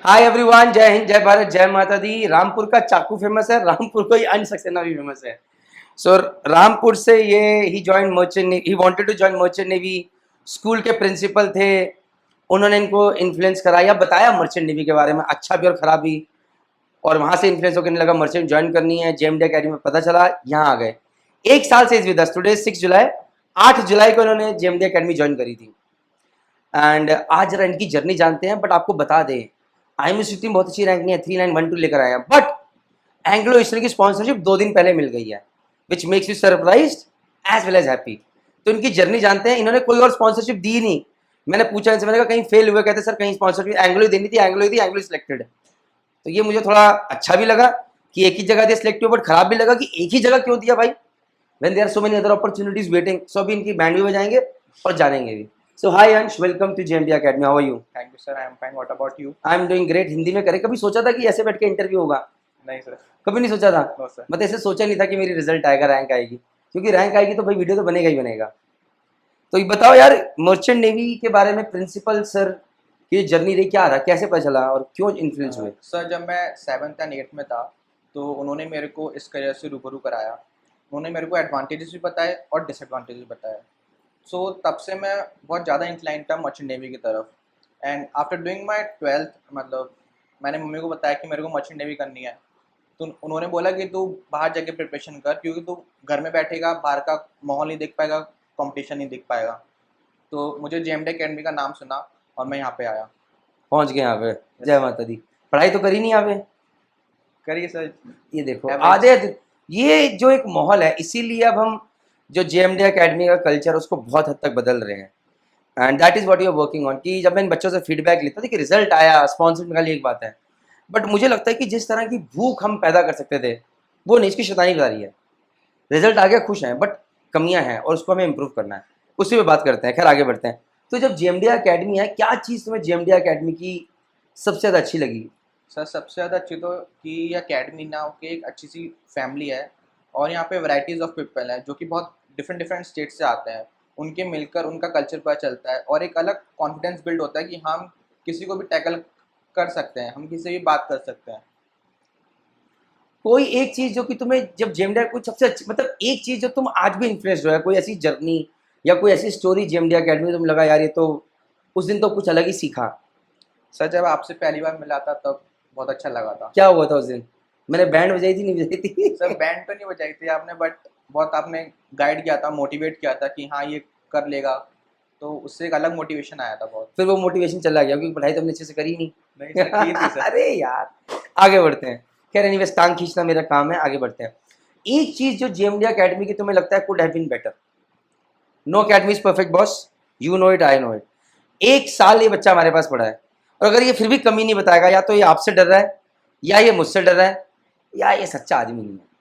Hi everyone, जय हिंद, जय भारत, जय माता दी। रामपुर का चाकू फेमस है, रामपुर को ही अंश सक्सेना भी फेमस है। सो रामपुर से ये ही join merchant navy, he wanted to join merchant navy. School के प्रिंसिपल थे, उन्होंने इनको इन्फ्लुएंस कराया, बताया मर्चेंट नेवी के बारे में, अच्छा भी और खराब भी। और वहां से इन्फ्लुएंस होकर लगा मर्चेंट ज्वाइन करनी है। जेएमडी अकेडमी में पता चला, यहाँ आ गए। एक साल से इस विद अस, टुडे 6 जुलाई, 8 जुलाई को इन्होंने जेएमडी अकेडमी ज्वाइन करी थी। एंड आज जरा इनकी जर्नी जानते हैं। बट आपको बता दें, IMSC बहुत अच्छी रैंक नहीं है, 3912 लेकर आए हैं। बट एंग्लो हिस्ट्री की स्पॉन्सरशिप 2 दिन पहले मिल गई है, which makes you surprised as well as happy. तो इनकी जर्नी जानते हैं। इन्होंने कोई और स्पॉन्सरशिप दी नहीं। मैंने पूछा इनसे, मैंने कहा कहीं फेल हुए? कहते सर कहीं स्पॉन्सरशिप एंग्लो ही देनी थी, एंग्लो ही दी, एंग्लो सिलेक्टेड। तो ये मुझे थोड़ा अच्छा भी लगा कि एक ही जगह दिया सिलेक्टिव, बट खराब भी लगा कि एक ही जगह क्यों दिया भाई, when there are so many other opportunities waiting. So अभी इनकी बैंड भी बजाएंगे और जानेंगे भी। So hi Ansh, welcome to JMD Academy, how are you? Thank you sir, I am fine. What about you? I am doing great. Hindi में करें? कभी सोचा था कि ऐसे बैठ के इंटरव्यू होगा? नहीं सर। कभी नहीं सोचा था? No sir. मतलब ऐसे सोचा नहीं था कि मेरी रिजल्ट आएगा, रैंक आएगी। क्योंकि रैंक आएगी तो भाई वीडियो तो बनेगा ही बनेगा। तो ये बताओ यार, मर्चेंट नेवी के बारे में प्रिंसिपल सर की जर्नी रही, क्या रहा, कैसे पता चला और क्यों इन्फ्लुएंस हुए? सर जब मैं 7th एंड 8th में था तो उन्होंने मेरे को इस करियर से रूबरू कराया। उन्होंने मेरे को एडवांटेजेस भी बताए और डिसएडवांटेजेस बताए। सो तब से मैं बहुत ज़्यादा इंक्लाइन था मर्चेंट नेवी की तरफ। And after doing my 12th, मतलब मैंने मम्मी को बताया कि मेरे को मर्चेंट नेवी करनी है। तो उन्होंने बोला कि तू बाहर जाके प्रिपरेशन कर, क्योंकि तू घर में बैठेगा, बाहर का माहौल नहीं देख पाएगा, कंपटीशन नहीं देख पाएगा। तो मुझे जेएमडी अकेडमी का नाम सुना और मैं यहाँ पे आया। पहुंच गए यहाँ पे। जय माता दी। पढ़ाई तो करी नहीं यहाँ पे? करिए सर। ये देखो Average। आधे, ये जो एक माहौल है, इसीलिए अब हम जो जेएमडी अकेडमी का कल्चर उसको बहुत हद तक बदल रहे हैं। And that is what you are working on. कि जब मैं इन बच्चों से फीडबैक लेता हूँ, देखिए रिजल्ट आया, स्पॉन्सर निकाली, एक बात है। बट मुझे लगता है कि जिस तरह की भूख हम पैदा कर सकते थे, वो नहीं, इसकी शैतानी बता रही है। रिजल्ट आ गया, खुश हैं, बट कमियां हैं और उसको हमें इम्प्रूव करना है। उसी पे बात करते हैं। खैर आगे बढ़ते हैं। तो जब जेएमडी अकेडमी है, क्या चीज़ तुम्हें जेएमडी अकेडमी की सबसे ज़्यादा अच्छी लगी? सर सबसे ज़्यादा अच्छी तो कि ये अकेडमी ना होकर एक अच्छी सी फैमिली है। और यहाँ पे वैराइटीज़ ऑफ पीपल हैं जो कि बहुत डिफरेंट डिफरेंट स्टेट से आते हैं। उनके मिलकर उनका कल्चर पता चलता है और एक अलग कॉन्फिडेंस बिल्ड होता है कि हम किसी को भी टैकल कर सकते हैं, हम किसी से भी बात कर सकते हैं। कोई एक चीज़ जो कि तुम्हें जब जेएमडी कुछ सबसे अच्छी, मतलब एक चीज़ जो तुम आज भी इन्फ्लुएंस हो है, कोई ऐसी जर्नी या कोई ऐसी स्टोरी जेएमडी अकेडमी में तुम लगा यार ये तो उस दिन तो कुछ अलग ही सीखा? सर जब आपसे पहली बार मिला था तब बहुत अच्छा लगा था। क्या हुआ था उस दिन? मैंने बैंड बजाई थी, नहीं बजाई थी? सर बैंड तो नहीं बजाई थी आपने, बट बहुत आपने गाइड किया था, मोटिवेट किया था कि हाँ ये कर लेगा। तो उससे एक अलग मोटिवेशन आया था बहुत। फिर वो मोटिवेशन चला गया क्योंकि पढ़ाई तुमने अच्छे से करी नहीं। नहीं सर, की थी सर। अरे यार, आगे बढ़ते हैं। खैर एनीवेज, टांग खींचना मेरा काम है, आगे बढ़ते हैं। एक चीज जो जेएमडी अकेडमी की तुम्हें लगता है could have been better? No academy is perfect boss, you know it, I know it. एक साल ये बच्चा हमारे पास पढ़ा है, और अगर ये फिर भी कमी नहीं बताएगा, या तो ये आपसे डर रहा है, या ये मुझसे डर रहा है, या ये सच्चा आदमी नहीं है।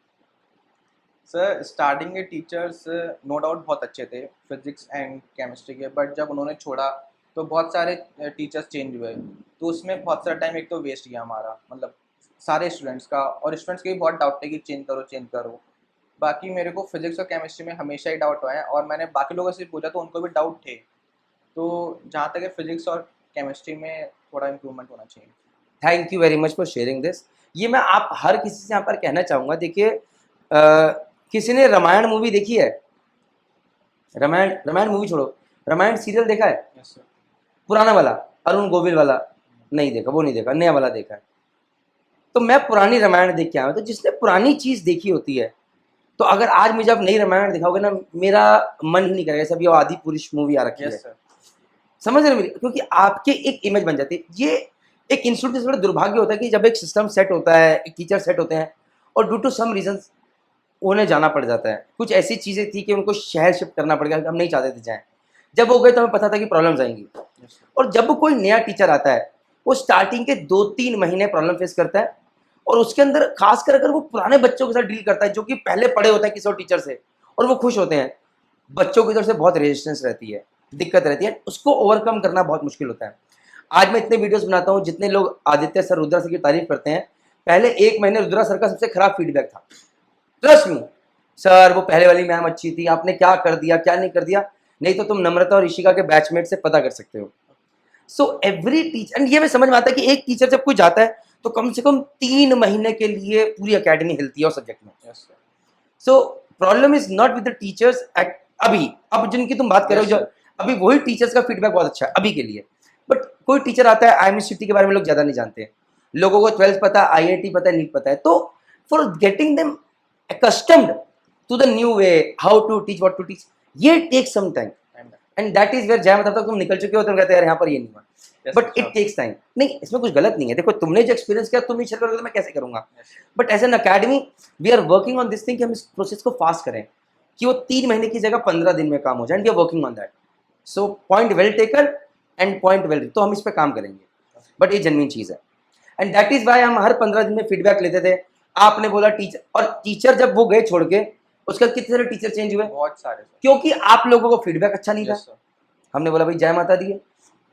सर स्टार्टिंग के टीचर्स नो डाउट बहुत अच्छे थे फिजिक्स एंड केमिस्ट्री के, बट जब उन्होंने छोड़ा तो बहुत सारे टीचर्स चेंज हुए। तो उसमें बहुत सारा टाइम एक तो वेस्ट किया हमारा, मतलब सारे स्टूडेंट्स का। और स्टूडेंट्स के भी बहुत डाउट थे कि चेंज करो चेंज करो। बाकी मेरे को फिजिक्स और केमिस्ट्री में हमेशा ही डाउट हुआ है, और मैंने बाकी लोगों से पूछा तो उनको भी डाउट थे। तो जहाँ तक है फिजिक्स और केमिस्ट्री में थोड़ा इम्प्रूवमेंट होना चाहिए। Thank you very much for sharing this. ये मैं आप हर किसी से यहाँ पर कहना चाहूँगा। देखिए किसी ने रामायण मूवी देखी है? रामायण, रामायण मूवी छोड़ो, रामायण सीरियल देखा है? Yes sir. पुराना वाला, अरुण गोविल वाला? नहीं देखा, वो नहीं देखा, नया वाला देखा है। तो मैं पुरानी रामायण देख के आया हूँ। तो जिसने पुरानी चीज़ देखी होती है, तो अगर आज मुझे आप नई रामायण दिखाओगे ना, मेरा मन ही नहीं करेगा। सब ये आदि पुरुष मूवी आ रखी है, यस सर। समझ रहे हो मेरी? क्योंकि आपके एक इमेज बन जाती है। ये एक इंस्टीट्यूट से बड़ा दुर्भाग्य होता है कि जब एक सिस्टम सेट होता है, एक टीचर सेट होते हैं, और ड्यू टू सम रीजन उन्हें जाना पड़ जाता है। कुछ ऐसी चीज़ें थी कि उनको शहर शिफ्ट करना पड़ गया, हम नहीं चाहते थे जाएं। जब वो गए तो हमें पता था कि प्रॉब्लम्स आएंगी। Yes sir. और जब कोई नया टीचर आता है, वो स्टार्टिंग के 2-3 महीने प्रॉब्लम फेस करता है, और उसके अंदर खासकर अगर वो पुराने बच्चों के साथ डील करता है जो कि पहले पढ़े होते हैं किसी और टीचर से, और वो खुश होते हैं, बच्चों की तरफ से बहुत रेजिस्टेंस रहती है, दिक्कत रहती है, उसको ओवरकम करना बहुत मुश्किल होता है। आज मैं इतने वीडियोस बनाता हूँ, जितने लोग आदित्य सर, रुद्रा सर की तारीफ करते हैं, पहले 1 महीने रुद्रा सर का सबसे खराब फीडबैक था। ट्रस्ट मी सर, वो पहले वाली मैम अच्छी थी, आपने क्या कर दिया, क्या नहीं कर दिया। नहीं तो तुम नम्रता और ऋषिका के बैचमेट से पता कर सकते हो। सो एवरी टीचर, एंड ये मैं समझ में आता है कि एक टीचर जब कोई जाता है तो कम से कम 3 महीने के लिए पूरी एकेडमी हिलती है उस सब्जेक्ट में. Yes sir. So problem is not with the teachers अभी, अब जिनकी तुम बात कर रहे हो, Yes, जो अभी वही टीचर्स का फीडबैक बहुत अच्छा है अभी के लिए. बट कोई टीचर आता है, IMCT के बारे में लोग ज्यादा नहीं जानते हैं, लोगों को 12th पता है, IIT पता है, नीट पता है. तो for getting them accustomed to the new way, how to teach, what to teach, ये takes some time. And that is where Jai मतलब तक तुम निकल चुके हो, तुम कहते हैं यार यहाँ पर ये नहीं हुआ. Yes, but sir. It takes time. नहीं, इसमें कुछ गलत नहीं है. देखो तुमने जो एक्सपीरियंस किया तुम नहीं शेयर करोगे तो मैं कैसे करूंगा. Yes. But as an academy we are working on this thing कि हम इस प्रोसेस को फास्ट करें कि वो 3 महीने की जगह 15 दिन में काम हो जाए. And we are working on that. So point well taken and point well, तो हम इस पर काम करेंगे. बट ये जेन्युइन चीज़ है. एंड दैट इज वाई हम हर 15 दिन में फीडबैक लेते थे. आपने बोला टीचर, और टीचर जब वो गए छोड़ के, उसके बाद कितने सारे टीचर चेंज हुए, बहुत सारे सर. क्योंकि आप लोगों को फीडबैक अच्छा नहीं था. Yes sir. हमने बोला भाई जय माता दी है,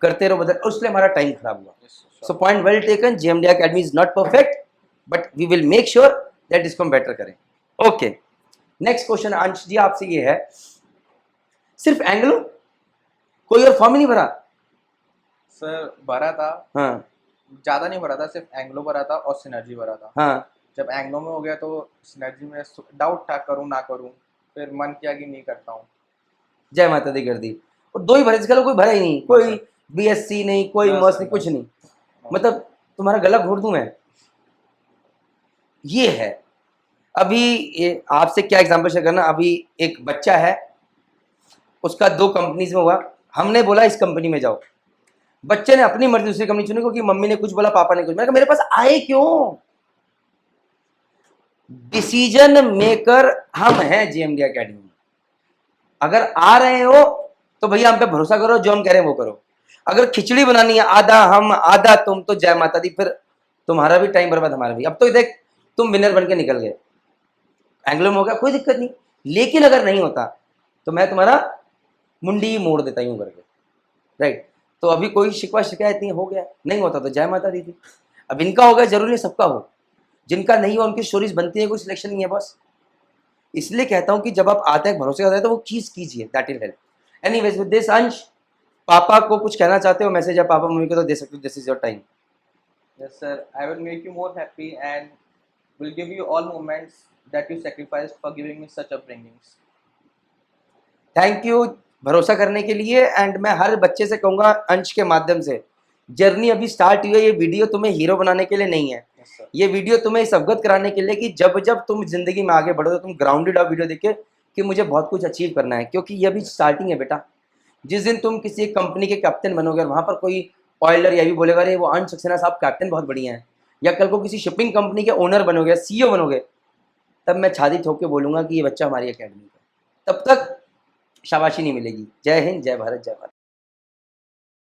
करते रहो बदल, और इसलिए हमारा टाइम खराब हुआ. Yes so sir. Point well taken. JMD Academy is not perfect but we will make sure that इसको हम बेटर करें. ओके, नेक्स्ट क्वेश्चन अंश जी आपसे ये है, सिर्फ एंग्लो, कोई और फॉर्म ही नहीं भरा? सर भरा था, हाँ ज्यादा नहीं भरा था, सिर्फ एंग्लो भरा था और सिनर्जी भरा था. हाँ. जब एंग्लो में हो गया तो सिनर्जी में डाउट था करूँ ना करूँ, फिर मन किया कि नहीं करता हूँ. जय माता दी कर दी. और 2 ही भरे, इसके अलावा कोई भरा ही नहीं, कोई BSc नहीं, कोई बस, मर्स नहीं, बस. कुछ नहीं. मतलब तुम्हारा गला घोट दूं मैं. ये है. अभी ये आपसे क्या एग्जांपल शेयर करना. अभी एक बच्चा है, उसका 2 कंपनीज में हुआ, हमने बोला इस कंपनी में जाओ, बच्चे ने अपनी मर्जी दूसरी कंपनी चुनी क्योंकि मम्मी ने कुछ बोला, पापा ने कुछ. मैंने कहा मेरे पास आए क्यों? डिसीजन मेकर हम हैं JMD Academy में. अगर आ रहे हो तो भैया हम पे भरोसा करो, जो हम कह रहे हैं वो करो. अगर खिचड़ी बनानी है, आधा हम आधा तुम, तो जय माता दी. फिर तुम्हारा भी टाइम बर्बाद, हमारा भी. अब तो देख तुम विनर बन के निकल गए, एंग्लो में हो गया, कोई दिक्कत नहीं. लेकिन अगर नहीं होता तो मैं तुम्हारा मुंडी मोड़ देता यूं करके. राइट. तो अभी कोई शिकवा शिकायत नहीं, हो गया. नहीं होता तो जय माता दी थी. अब इनका हो गया, जरूरी है सबका हो. जिनका नहीं हो उनकी स्टोरीज बनती है, कोई सिलेक्शन नहीं है बस. इसलिए कहता हूं कि जब आप आते हैं भरोसे करते हैं तो वो चीज कीजिए, that will help. Anyways with this अंश, पापा को कुछ कहना चाहते हो मैसेज, या पापा मम्मी को तो दे सकते हो, this is your time. Yes sir, I will make you more happy and will give you all moments that you sacrificed for giving me such upbringings. Thank you भरोसा करने के लिए. And मैं हर बच्चे से कहूंगा अंश के माध्यम से, जर्नी अभी स्टार्ट हुई है. ये वीडियो तुम्हें हीरो बनाने के लिए नहीं है. Yes sir. ये वीडियो तुम्हें इस अवगत कराने के लिए कि जब जब तुम जिंदगी में आगे बढ़ो तो तुम ग्राउंडेड हो वीडियो देख के कि मुझे बहुत कुछ अचीव करना है. क्योंकि ये अभी स्टार्टिंग है बेटा. जिस दिन तुम किसी एक कंपनी के कैप्टन बनोगे और वहां पर कोई ऑयलर या भी बोलेगा अरे वो अंश सक्सेना साहब कैप्टन बहुत बढ़िया है, या कल को किसी शिपिंग कंपनी के ओनर बनोगे, CEO बनोगे, तब मैं छाती ठोक के बोलूंगा कि ये बच्चा हमारी अकेडमी का. तब तक शाबाशी नहीं मिलेगी. जय हिंद, जय भारत, जय भारत.